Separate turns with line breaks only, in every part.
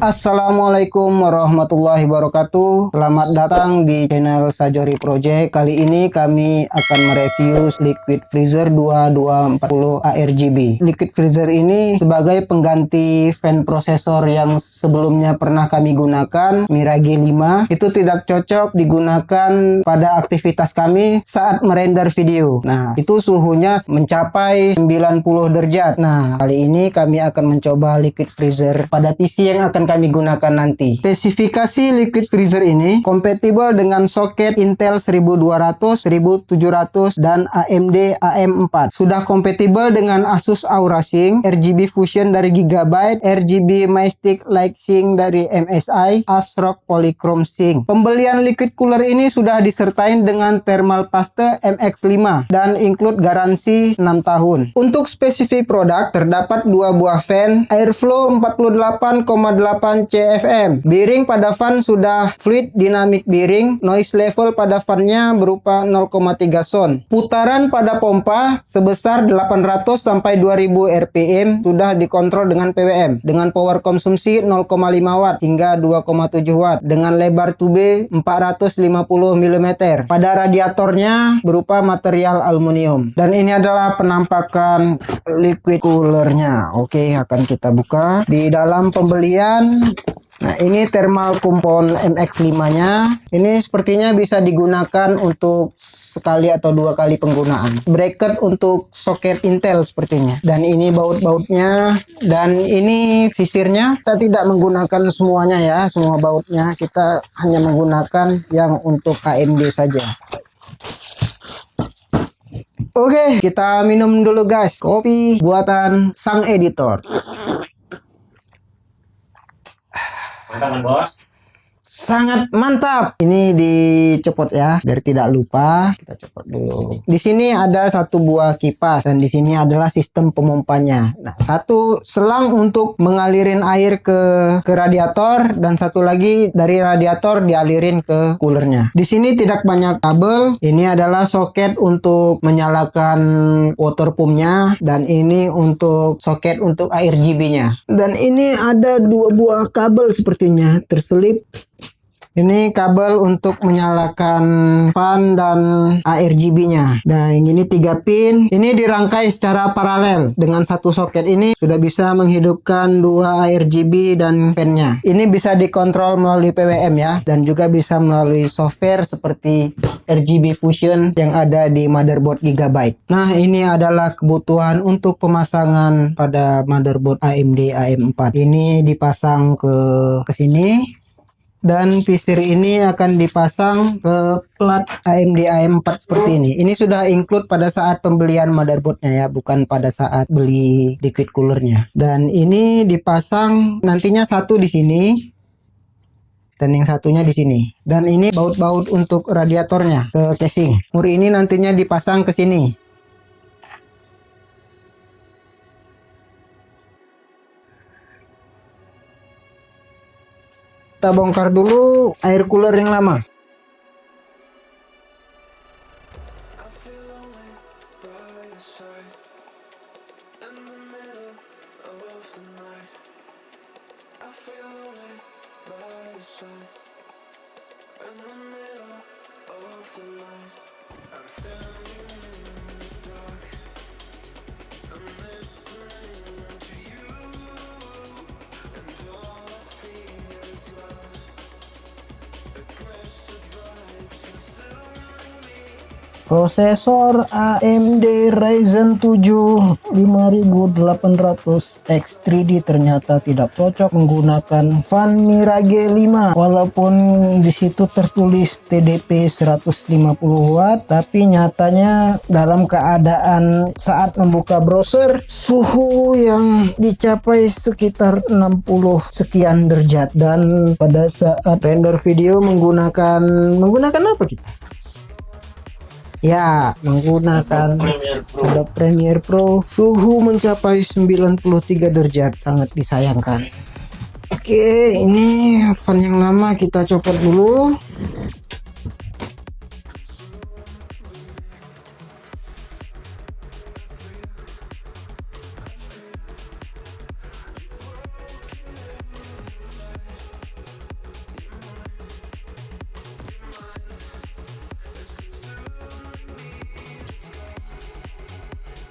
Assalamualaikum warahmatullahi wabarakatuh. Selamat datang di channel Sajori Project. Kali ini kami akan mereview Liquid Freezer 2240 ARGB. Liquid Freezer ini sebagai pengganti fan prosesor yang sebelumnya pernah kami gunakan, Mirage 5. Itu tidak cocok digunakan pada aktivitas kami saat merender video. Nah, itu suhunya mencapai 90 derajat. Nah, kali ini kami akan mencoba Liquid Freezer pada PC yang akan kami gunakan nanti. Spesifikasi Liquid Freezer ini kompatibel dengan soket Intel 1200, 1700 dan AMD AM4. Sudah kompatibel dengan Asus Aura Sync, RGB Fusion dari Gigabyte, RGB Mystic Light Sync dari MSI, ASRock Polychrome Sync. Pembelian liquid cooler ini sudah disertai dengan thermal paste MX5 dan include garansi 6 tahun. Untuk spesifik produk terdapat dua buah fan, airflow 48,8 CFM. Bearing pada fan sudah fluid dynamic bearing. Noise level pada fannya berupa 0,3 sound. Putaran pada pompa sebesar 800 sampai 2000 RPM sudah dikontrol dengan PWM dengan power konsumsi 0,5 watt hingga 2,7 watt dengan lebar tube 450 mm. Pada radiatornya berupa material aluminium. Dan ini adalah penampakan liquid coolernya. Oke, akan kita buka. Di dalam pembelian, nah ini thermal compound MX5-nya. Ini sepertinya bisa digunakan untuk sekali atau dua kali penggunaan. Bracket untuk soket Intel sepertinya. Dan ini baut-bautnya. Dan ini visirnya. Kita tidak menggunakan semuanya ya, semua bautnya. Kita hanya menggunakan yang untuk AMD saja. Oke, kita minum dulu guys. Kopi buatan sang editor.
Mantap kan bos?
Sangat mantap. Ini dicopot ya, biar tidak lupa. Kita copot dulu. Di sini ada satu buah kipas dan di sini adalah sistem pemompanya. Nah, satu selang untuk mengalirin air ke radiator dan satu lagi dari radiator dialirin ke coolernya. Di sini tidak banyak kabel. Ini adalah soket untuk menyalakan water pumpnya dan ini untuk soket untuk ARGB-nya. Dan ini ada dua buah kabel sepertinya terselip. Ini kabel untuk menyalakan fan dan ARGB-nya. Nah, yang ini 3 pin. Ini dirangkai secara paralel. Dengan satu soket ini sudah bisa menghidupkan dua ARGB dan fan-nya. Ini bisa dikontrol melalui PWM ya. Dan juga bisa melalui software seperti RGB Fusion yang ada di motherboard Gigabyte. Nah, ini adalah kebutuhan untuk pemasangan pada motherboard AMD AM4. Ini dipasang ke sini. Dan visir ini akan dipasang ke plat AMD AM4 seperti ini. Ini sudah include pada saat pembelian motherboardnya ya, bukan pada saat beli liquid coolernya. Dan ini dipasang nantinya satu di sini dan yang satunya di sini. Dan ini baut-baut untuk radiatornya ke casing. Mur ini nantinya dipasang ke sini. Kita bongkar dulu air cooler yang lama. Prosesor AMD Ryzen 7 5800X 3D ternyata tidak cocok menggunakan fan Mirage 5. Walaupun di situ tertulis TDP 150 watt, tapi nyatanya dalam keadaan saat membuka browser suhu yang dicapai sekitar 60 sekian derajat. Dan pada saat render video menggunakan apa kita? Ya, menggunakan Adobe Premiere Pro, suhu mencapai 93 derajat, sangat disayangkan. Oke, ini fan yang lama kita copot dulu.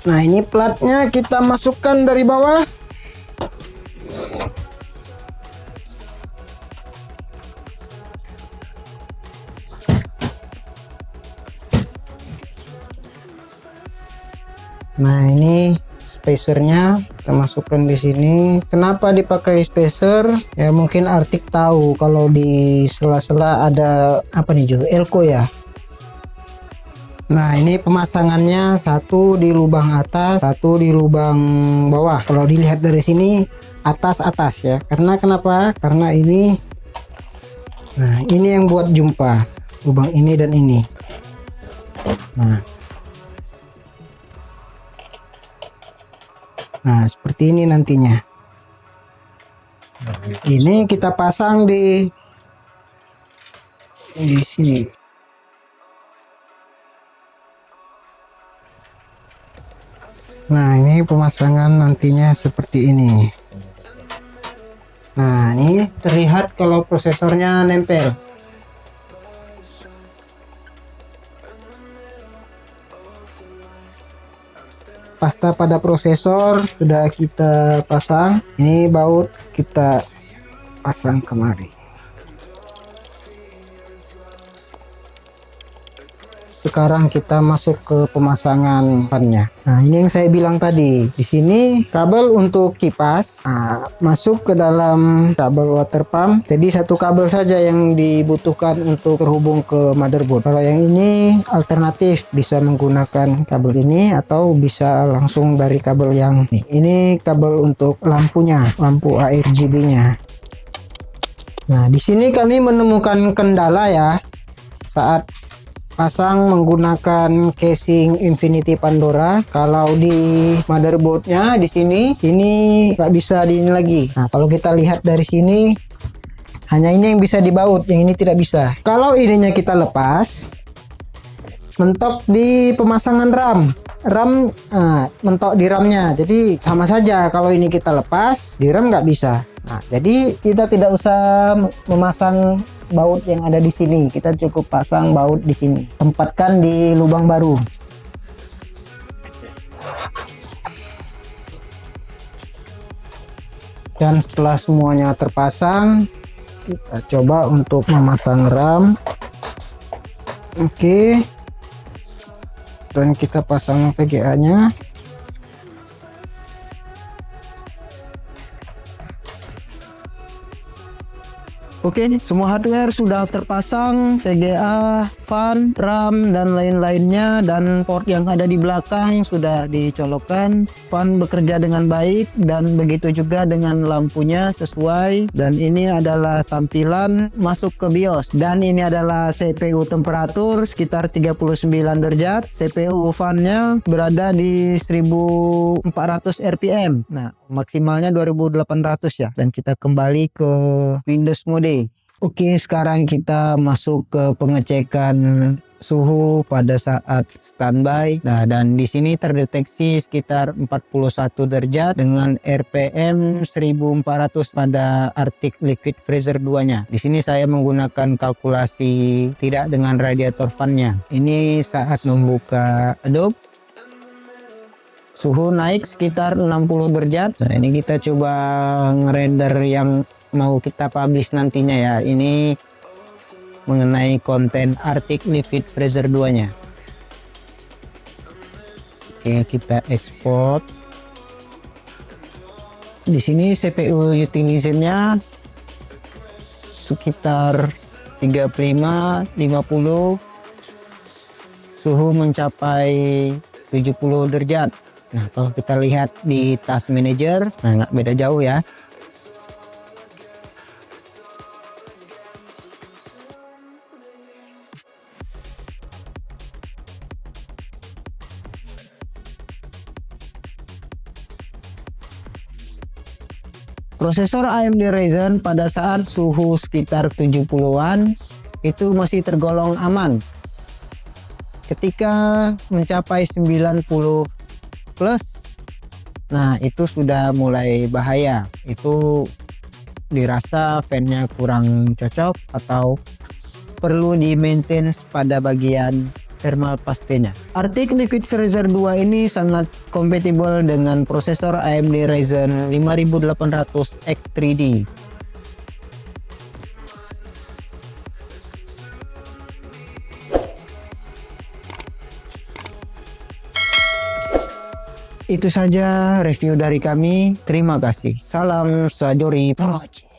Nah, ini platnya kita masukkan dari bawah. Nah, ini spacernya kita masukkan di sini. Kenapa dipakai spacer? Ya mungkin Arctic tahu kalau di sela-sela ada apa nih Jo? Elko ya. Nah, ini pemasangannya satu di lubang atas, satu di lubang bawah. Kalau dilihat dari sini atas ya. Karena kenapa? Karena ini, nah ini yang buat jumpa lubang ini dan ini. Nah, seperti ini nantinya. Ini kita pasang di sini. Nah, ini pemasangan nantinya seperti ini. Nah, ini terlihat kalau prosesornya nempel. Pasta pada prosesor sudah kita pasang. Ini baut kita pasang kemari. Sekarang kita masuk ke pemasangan fannya. Nah, ini yang saya bilang tadi. Di sini kabel untuk kipas masuk ke dalam kabel water pump. Jadi satu kabel saja yang dibutuhkan untuk terhubung ke motherboard. Kalau yang ini alternatif, bisa menggunakan kabel ini atau bisa langsung dari kabel yang ini kabel untuk lampunya, lampu ARGB-nya. Nah, di sini kami menemukan kendala ya saat pasang menggunakan casing Infinity Pandora. Kalau di motherboardnya di sini ini nggak bisa di ini lagi. Nah, kalau kita lihat dari sini hanya ini yang bisa dibaut, yang ini tidak bisa. Kalau ininya kita lepas, mentok di pemasangan RAM mentok di RAM-nya. Jadi sama saja kalau ini kita lepas, di RAM nggak bisa. Nah, jadi kita tidak usah memasang baut yang ada di sini, kita cukup pasang baut di sini, tempatkan di lubang baru. Dan setelah semuanya terpasang, kita coba untuk memasang RAM. Oke, dan kita pasang VGA nya. Oke, semua hardware sudah terpasang, VGA, fan, RAM, dan lain-lainnya, dan port yang ada di belakang sudah dicolokkan. Fan bekerja dengan baik, dan begitu juga dengan lampunya sesuai. Dan ini adalah tampilan masuk ke BIOS. Dan ini adalah CPU temperatur sekitar 39 derajat. CPU fan-nya berada di 1400 RPM. Nah, maksimalnya 2800 ya. Dan kita kembali ke Windows Mode. Oke, sekarang kita masuk ke pengecekan suhu pada saat standby. Nah, dan di sini terdeteksi sekitar 41 derajat dengan RPM 1400 pada Arctic Liquid Freezer 2-nya. Di sini saya menggunakan kalkulasi tidak dengan radiator fan-nya. Ini saat membuka Adobe. Suhu naik sekitar 60 derajat. Nah, ini kita coba ngerender yang mau kita publish nantinya ya. Ini mengenai konten Arctic Liquid Freezer 2-nya. Oke, kita ekspor. Di sini CPU utilization-nya sekitar 35-50. Suhu mencapai 70 derajat. Nah, kalau kita lihat di Task Manager, nah nggak beda jauh ya. Prosesor AMD Ryzen pada saat suhu sekitar 70-an itu masih tergolong aman. Ketika mencapai 90 plus, nah itu sudah mulai bahaya. Itu dirasa fan-nya kurang cocok atau perlu di maintenance pada bagian
thermal paste-nya. RTX Liquid Freezer 2 ini sangat kompatibel dengan prosesor AMD Ryzen 5800 X3D. Itu saja review dari kami. Terima kasih. Salam Sajori Project.